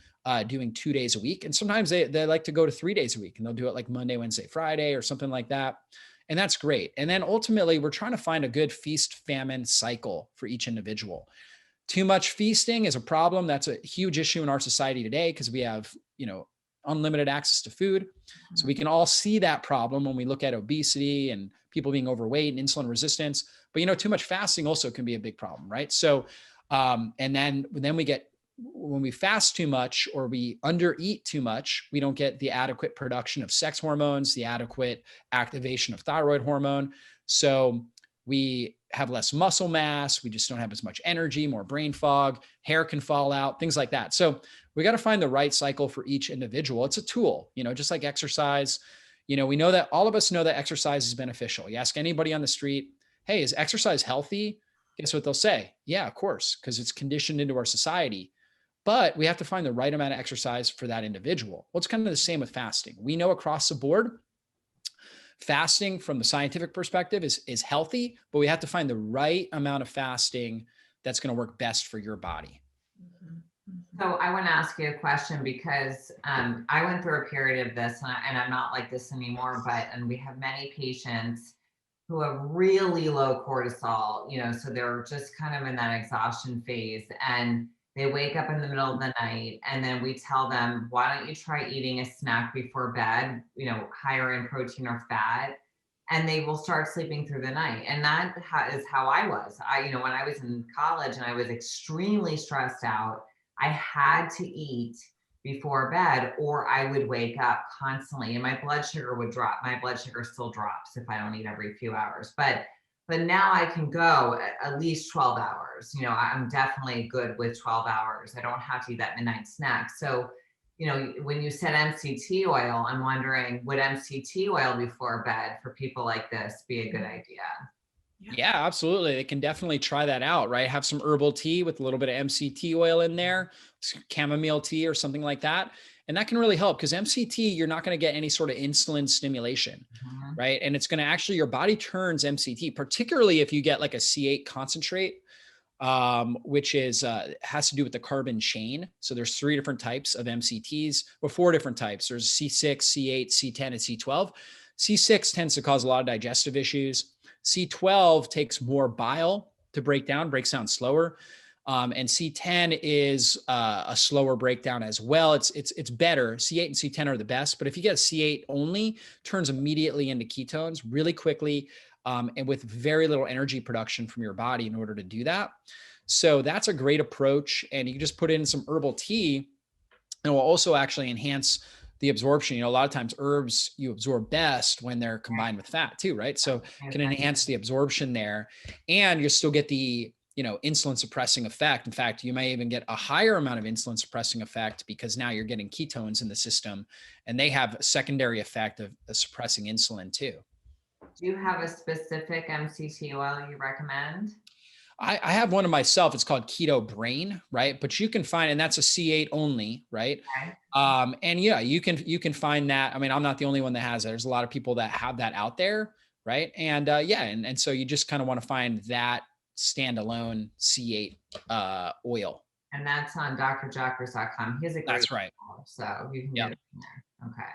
doing 2 days a week. And sometimes they like to go to 3 days a week, and they'll do it like Monday, Wednesday, Friday, or something like that. And that's great. And then ultimately, we're trying to find a good feast-famine cycle for each individual. Too much feasting is a problem. That's a huge issue in our society today, because we have, unlimited access to food. So we can all see that problem when we look at obesity and people being overweight and insulin resistance. But, too much fasting also can be a big problem, right? So, and then when we fast too much or we undereat too much, we don't get the adequate production of sex hormones, the adequate activation of thyroid hormone. So we have less muscle mass. We just don't have as much energy, more brain fog, hair can fall out, things like that. So we got to find the right cycle for each individual. It's a tool, just like exercise. We know that all of us know that exercise is beneficial. You ask anybody on the street, hey, is exercise healthy? Guess what they'll say? Yeah, of course, because it's conditioned into our society. But we have to find the right amount of exercise for that individual. Well, it's kind of the same with fasting. We know across the board, fasting from the scientific perspective is healthy, but we have to find the right amount of fasting that's going to work best for your body. So I want to ask you a question because I went through a period of this, and I'm not like this anymore, and we have many patients who have really low cortisol, so they're just kind of in that exhaustion phase, and they wake up in the middle of the night, and then we tell them, why don't you try eating a snack before bed, higher in protein or fat, and they will start sleeping through the night. And that is how I was. When I was in college and I was extremely stressed out, I had to eat before bed or I would wake up constantly and my blood sugar would drop. My blood sugar still drops if I don't eat every few hours. But now I can go at least 12 hours. I'm definitely good with 12 hours. I don't have to eat that midnight snack. So, when you said MCT oil, I'm wondering, would MCT oil before bed for people like this be a good idea? Yeah, absolutely. They can definitely try that out, right? Have some herbal tea with a little bit of MCT oil in there, chamomile tea or something like that. And that can really help because MCT, you're not going to get any sort of insulin stimulation, right? And it's going to actually, your body turns MCT, particularly if you get like a C8 concentrate, which is has to do with the carbon chain. So there's 3 different types of MCTs, or 4 different types. There's C6, C8, C10, and C12. C6 tends to cause a lot of digestive issues. C12 takes more bile to breaks down slower. And C10 is a slower breakdown as well. It's better. C8 and C10 are the best, but if you get C8 only, turns immediately into ketones really quickly, and with very little energy production from your body in order to do that. So that's a great approach. And you can just put in some herbal tea and it will also actually enhance the absorption. A lot of times herbs you absorb best when they're combined with fat too, right? So it can enhance the absorption there and you still get the, insulin suppressing effect. In fact, you may even get a higher amount of insulin suppressing effect because now you're getting ketones in the system and they have a secondary effect of suppressing insulin too. Do you have a specific MCT oil you recommend? I have one of myself. It's called Keto Brain, right? But you can find, and that's a C8 only, right? Okay. And yeah, you can find that. I mean, I'm not the only one that has it. There's a lot of people that have that out there, right? And yeah, and so you just kind of want to find that standalone C8 oil. And that's on drjockers.com. He has a great That's right. email, so you can get it from there. Okay.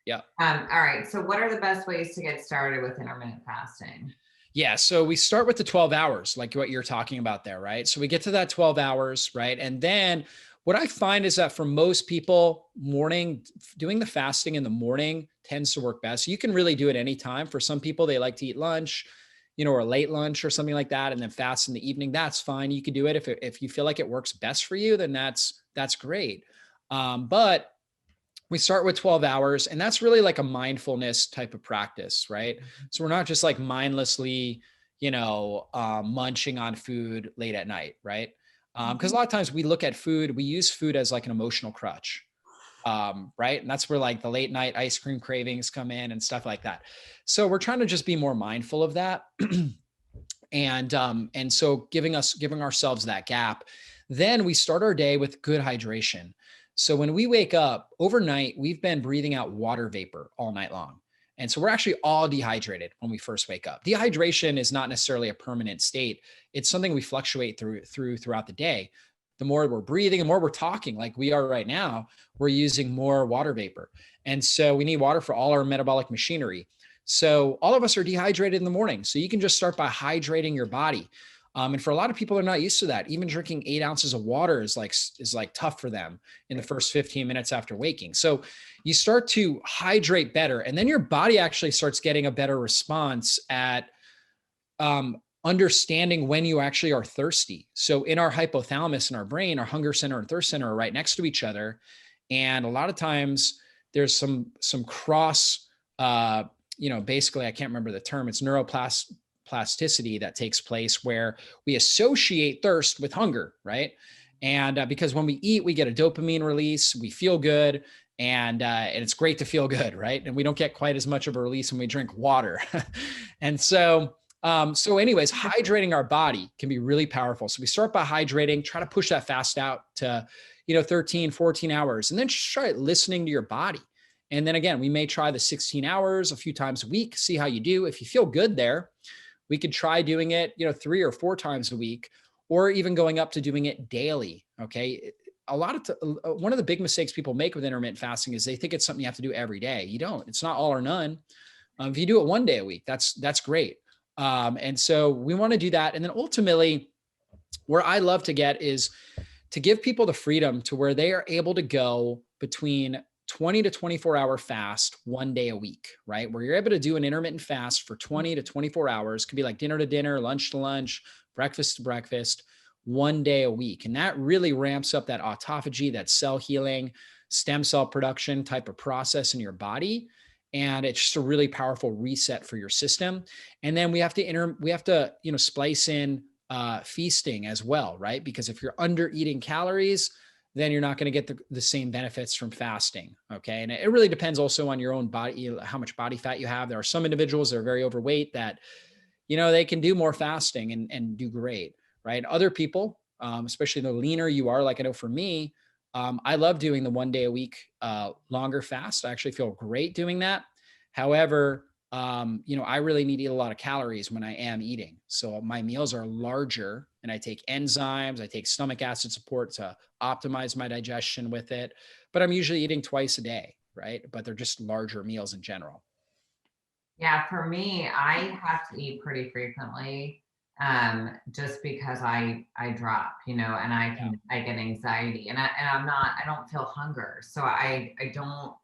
Yeah. All right. So what are the best ways to get started with intermittent fasting? Yeah. So we start with the 12 hours, like what you're talking about there, right? So we get to that 12 hours, right? And then what I find is that for most people, doing the fasting in the morning tends to work best. You can really do it anytime. For some people, they like to eat lunch, or a late lunch or something like that, and then fast in the evening. That's fine. You can do it. If you feel like it works best for you, then that's great. But we start with 12 hours and that's really like a mindfulness type of practice, right? So we're not just like mindlessly, munching on food late at night, right? Because a lot of times we look at food, we use food as like an emotional crutch, right? And that's where like the late night ice cream cravings come in and stuff like that. So we're trying to just be more mindful of that. And so giving ourselves that gap, then we start our day with good hydration. So when we wake up overnight, we've been breathing out water vapor all night long. And so we're actually all dehydrated when we first wake up. Dehydration is not necessarily a permanent state. It's something we fluctuate throughout the day. The more we're breathing, the more we're talking like we are right now, we're using more water vapor. And so we need water for all our metabolic machinery. So all of us are dehydrated in the morning. So you can just start by hydrating your body. And for a lot of people, they're not used to that. Even drinking 8 ounces of water is like tough for them in the first 15 minutes after waking. So you start to hydrate better, and then your body actually starts getting a better response at understanding when you actually are thirsty. So in our hypothalamus in our brain, our hunger center and thirst center are right next to each other, and a lot of times there's some cross. Basically, I can't remember the term. It's neuroplasticity that takes place where we associate thirst with hunger, right? And because when we eat, we get a dopamine release, we feel good, and it's great to feel good, right? And we don't get quite as much of a release when we drink water. And so anyways, hydrating our body can be really powerful. So we start by hydrating, try to push that fast out to 13, 14 hours, and then just try listening to your body And then again, we may try the 16 hours a few times a week, see how you do. If you feel good there, we could try doing it, 3 or 4 times a week, or even going up to doing it daily. Okay. A lot of one of the big mistakes people make with intermittent fasting is they think it's something you have to do every day. You don't. It's not all or none. If you do it one day a week, that's great. And so we want to do that. And then ultimately, where I love to get is to give people the freedom to where they are able to go between 20 to 24-hour fast one day a week, right? Where you're able to do an intermittent fast for 20 to 24 hours. Could be like dinner to dinner, lunch to lunch, breakfast to breakfast, one day a week. And that really ramps up that autophagy, that cell healing, stem cell production type of process in your body. And it's just a really powerful reset for your system. And then we have to, splice in feasting as well, right? Because if you're under eating calories, then you're not going to get the same benefits from fasting. Okay. And it really depends also on your own body, how much body fat you have. There are some individuals that are very overweight that, they can do more fasting and do great, right? Other people, especially the leaner you are, like I know for me, I love doing the one day a week longer fast. I actually feel great doing that. However, I really need to eat a lot of calories when I am eating. So my meals are larger and I take enzymes, I take stomach acid support to optimize my digestion with it. But I'm usually eating twice a day, right? But they're just larger meals in general. Yeah, for me, I have to eat pretty frequently, just because I drop, and Yeah. I get anxiety, and I don't feel hunger. So I don't,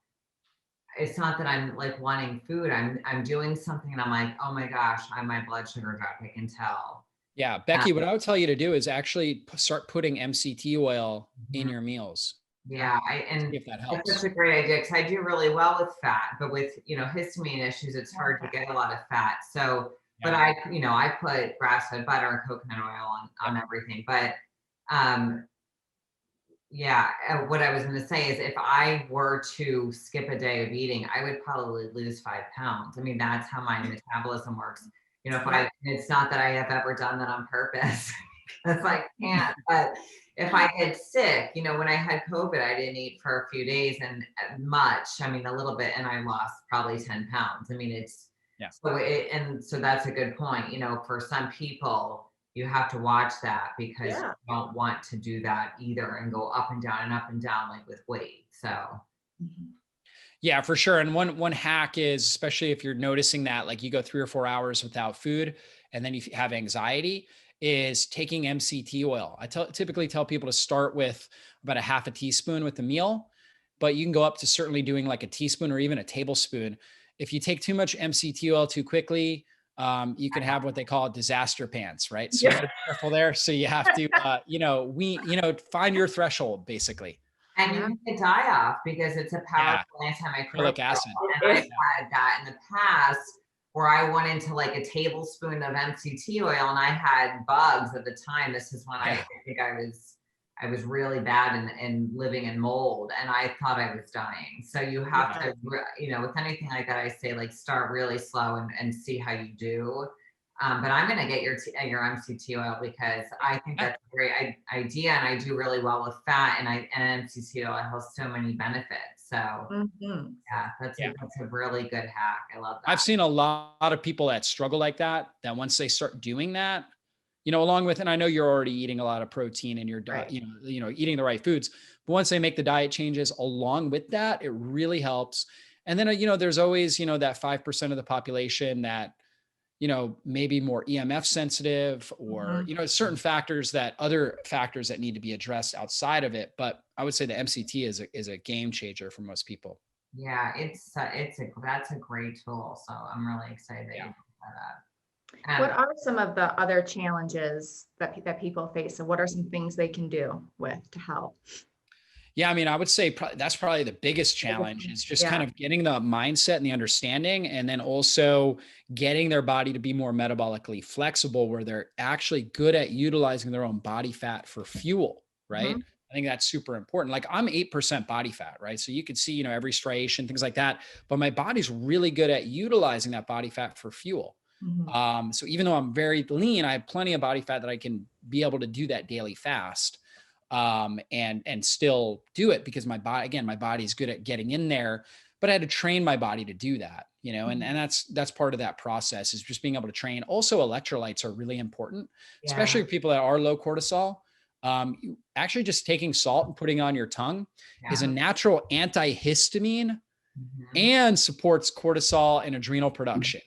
it's not that I'm like wanting food. I'm doing something and I'm like, oh my gosh, my blood sugar dropped. I can tell. Yeah. Uh, Becky, what I would tell you to do is actually start putting MCT oil in mhm. your meals. Yeah, See and if that that's helps. such a great idea because I do really well with fat, but with histamine issues, it's hard to get a lot of fat. So, but Yeah. I put grass-fed butter and coconut oil Yep. on everything. But um, yeah, what I was going to say is if I were to skip a day of eating, I would probably lose 5 pounds. I mean, that's how my metabolism works. If Yeah. it's not that I have ever done that on purpose, because I can't, but if I get sick, when I had COVID, I didn't eat for a few days and much, I mean, a little bit, and I lost probably 10 pounds. I mean, Yeah. so that's a good point. For some people, you have to watch that because Yeah. you don't want to do that either and go up and down and up and down like with weight. So, Mhm. Yeah, for sure. And one hack is, especially if you're noticing that like you go 3 or 4 hours without food and then you have anxiety, is taking MCT oil. Typically tell people to start with about a half a teaspoon with the meal, but you can go up to certainly doing like a teaspoon or even a tablespoon. If you take too much MCT oil too quickly, you can have what they call disaster pants, right? So you got Yeah. to be careful there. So you have to, find your threshold basically. and you Yeah. can get die off because it's a Yeah. powerful antimicrobial. Acrylic acid. And I've It- had that in the past where I went into like a tablespoon of MCT oil and I had bugs at the time. This is when I Yeah. think I was really bad and living in mold and I thought I was dying. So you have Yeah. to, with anything like that, I say like start really slow and see how you do. But I'm going to get your MCT oil because I think Yeah. that's a great idea, and I do really well with fat, and MCT oil has so many benefits. So Mhm. yeah, that's a really good hack. I love I've that. seen a lot of people that struggle like that, that once they start doing that, along with, and I know you're already eating a lot of protein in your diet, Right. eating the right foods, but once they make the diet changes along with that, it really helps. And then, there's always, that 5% of the population that, maybe more EMF sensitive or, Mhm. certain other factors that need to be addressed outside of it. But I would say the MCT is a game changer for most people. Yeah, that's a great tool. So I'm really excited that you Yeah. brought that up. What are some of the other challenges that people face, and what are some things they can do with to help? Yeah, I mean, I would say that's probably the biggest challenge is just kind Yeah. of getting the mindset and the understanding, and then also getting their body to be more metabolically flexible, where they're actually good at utilizing their own body fat for fuel, right? Mhm. I think that's super important. Like I'm 8% body fat, right? So you could see, every striation, things like that, but my body's really good at utilizing that body fat for fuel. Mhm. So even though I'm very lean, I have plenty of body fat that I can be able to do that daily fast and still do it because my body is good at getting in there. but I had to train my body to do that, and that's part of that process, is just being able to train. Also, electrolytes are really important, Yeah. especially for people that are low cortisol. Actually just taking salt and putting on your tongue is a Yeah. natural antihistamine Mhm. and supports cortisol and adrenal production.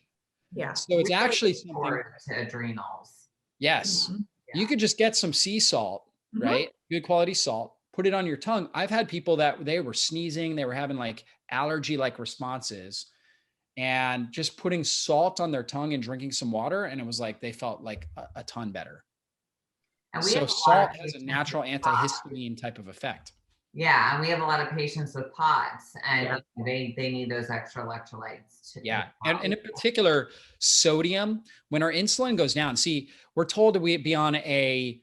Yeah. So it's Really actually something. important to adrenals. Yes. Mhm. You Yeah. could just get some sea salt, Mhm. right? Good quality salt, put it on your tongue. I've had people that they were sneezing, they were having like allergy like responses, and just putting salt on their tongue and drinking some water. And it was like they felt like a ton better. And we So have a lot of salt has a patients with natural antihistamine type of effect. yeah, and we have a lot of patients with POTS, Yeah. and they need those extra electrolytes too, as Yeah. And well. in particular, sodium, when our insulin goes down, see, we're told that we be on a,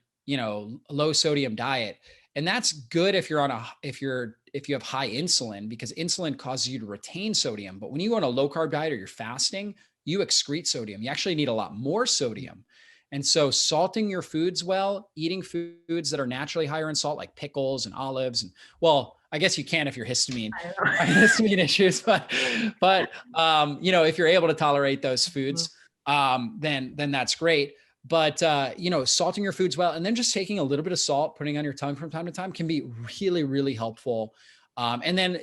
low sodium diet. And that's good if you're on if you have high insulin, because insulin causes you to retain sodium. But when you go on a low carb diet or you're fasting, you excrete sodium. You actually need a lot more sodium. And so salting your foods well, eating foods that are naturally higher in salt, like pickles and olives, and well, I guess you can if you're histamine I know. histamine issues, but if you're able to tolerate those Mhm. foods, then that's great. But salting your foods well, and then just taking a little bit of salt, putting on your tongue from time to time, can be really, really helpful. And then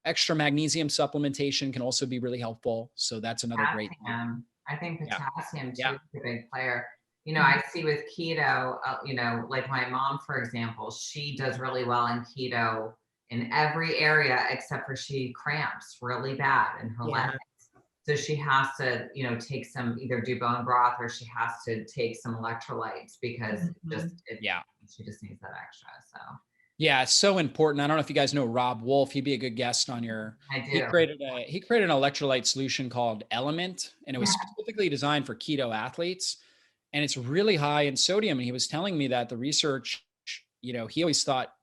extra magnesium supplementation can also be really helpful. So that's another great thing. Potassium, I think Yeah, potassium yeah, too is a big player. Mhm. I see with keto, like my mom, for example, she does really well in keto in every area except for she cramps really bad in her legs. Yeah. So she has to, take some, either do bone broth or she has to take some electrolytes because Mhm. yeah. she just needs that extra. So Yeah, it's so important. I don't know if you guys know Rob Wolf. He'd be a good guest on I he do. created an electrolyte solution called Element, and it was Yeah. specifically designed for keto athletes. And it's really high in sodium. And he was telling me that the research, he always thought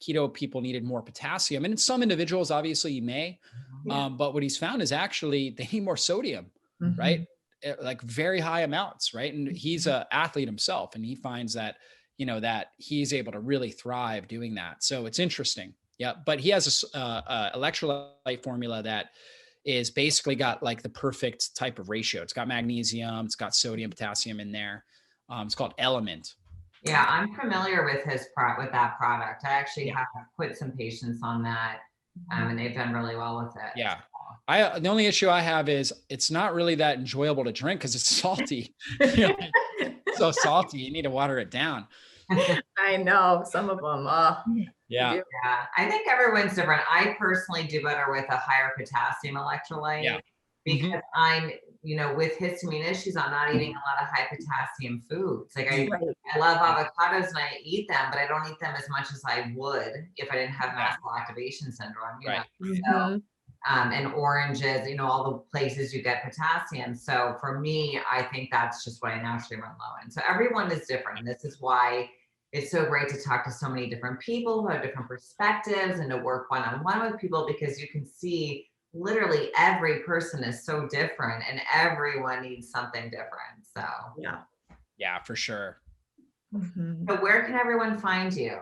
keto people needed more potassium. And in some individuals, obviously you may, Yeah. but what he's found is actually they need more sodium, right? Mhm. Like very high amounts, right? And he's Mhm. a athlete himself, and he finds that that he's able to really thrive doing that. So it's interesting. Yeah, but he has a electrolyte formula that is basically got like the perfect type of ratio. It's got magnesium, it's got sodium, potassium in there. It's called Element. Yeah, I'm familiar with with that product. I actually Yeah, have put some patients on that, Mhm. and they've done really well with it. yeah. The only issue I have is it's not really that enjoyable to drink because it's salty. You know, so salty. You need to water it down. I know some of them. You Yeah, do. Yeah, I think everyone's different. I personally do better with a higher potassium yeah. electrolyte Hmm. because with histamine issues, I'm not eating a lot of high potassium foods. Like Right. I love avocados and I eat them, but I don't eat them as much as I would if I didn't have Yeah, mast activation syndrome. right. So, Mhm. and oranges, all the places you get potassium. So for me, I think that's just what I naturally run low in. So everyone is different. And this is why it's so great to talk to so many different people who have different perspectives and to work one-on-one with people because you can see literally every person is so different and everyone needs something different. So, Yeah. Yeah, for sure. Mhm. so where can everyone find you?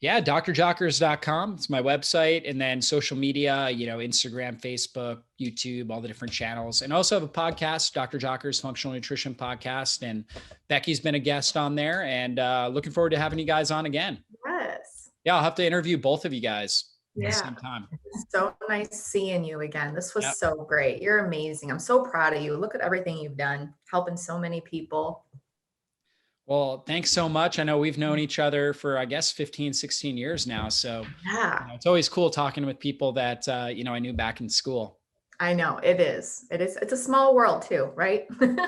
Yeah, drjockers.com. It's my website. And then social media, Instagram, Facebook, YouTube, all the different channels. And I also have a podcast, Dr. Jockers Functional Nutrition Podcast. And Becky's been a guest on there, and looking forward to having you guys on again. Yes. Yeah, I'll have to interview both of you guys at the Yeah. same time. So nice seeing you again. This Yep. was so great. You're amazing. I'm so proud of you. Look at everything you've done, helping so many people. Well, thanks so much. I know we've known each other for, I guess, 15, 16 years now. So, Yeah, it's always cool talking with people that, I knew back in school. I know it is. It is. It's a small world too, right? Yep.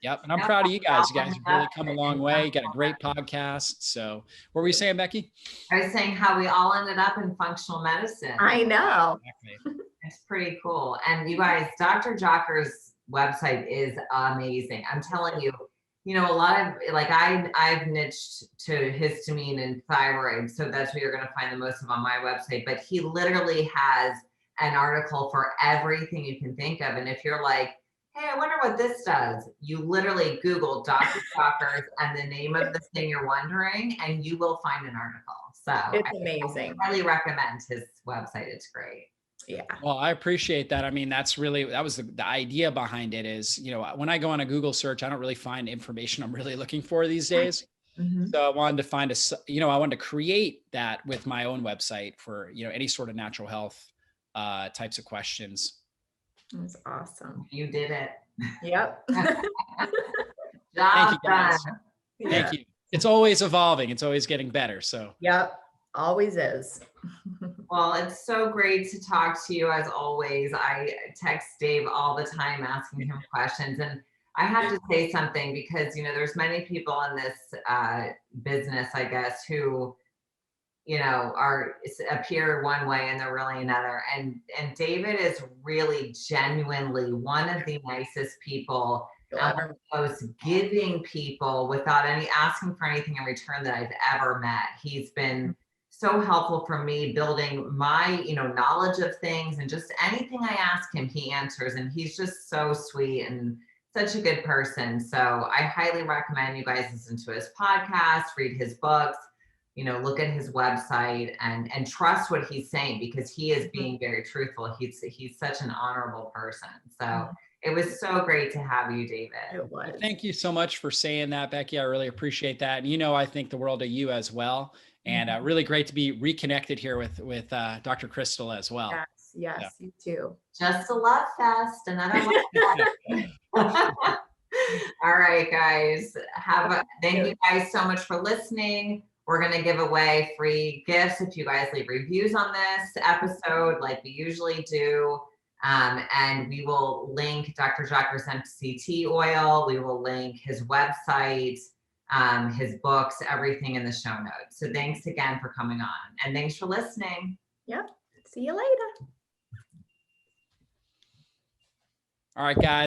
Yep. And I'm Yep, proud of you we all guys. You guys ended have up really come a long in way. You got a functional great medicine. podcast. So what were you saying, Becky? I was saying how we all ended up in functional medicine. I Yeah, know. exactly. It's pretty cool. And you guys, Dr. Jocker's website is amazing. I'm telling you, a lot of like I've niched to histamine and thyroid, so that's what you're going to find the most of on my website. But he literally has an article for everything you can think of. And if you're like, hey, I wonder what this does, you literally Google Dr. Jockers and the name of the thing you're wondering, and you will find an article. So It's I amazing. highly recommend his website. It's great. Yeah. Well, I appreciate that. I mean, that was the idea behind it is, when I go on a Google search, I don't really find information I'm really looking for these days. Mhm. So I wanted to find I wanted to create that with my own website for, any sort of natural health types of questions. It was awesome. You did it. Yep. Thank Job you guys. done. Yeah. Thank you. It's always evolving. It's always getting better. So Yep. Always is. Well, it's so great to talk to you as always. I text Dave all the time asking him questions. And I have to say something because, there's many people in this business, I guess, who, appear one way and they're really another. And David is really genuinely one of the nicest people and one of the most giving people without asking for anything in return that I've ever met. He's been so helpful for me building my, knowledge of things, and just anything I ask him, he answers, and he's just so sweet and such a good person. So I highly recommend you guys listen to his podcast, read his books, look at his website, and trust what he's saying, because he is being very truthful. He's such an honorable person. So it was so great to have you, David. It was. well, thank you so much for saying that, Becky. I really appreciate that. And, I think the world of you as well. And really great to be reconnected here with Dr. Krystal as well. Yes, you too. Just a love fest, another love fest. All right, guys. Thank you guys so much for listening. We're going to give away free gifts if you guys leave reviews on this episode, like we usually do. And we will link Dr. Jockers MCT oil. We will link his website, his books, everything in the show notes. So thanks again for coming on, and thanks for listening. Yep. See you later. All right, guys.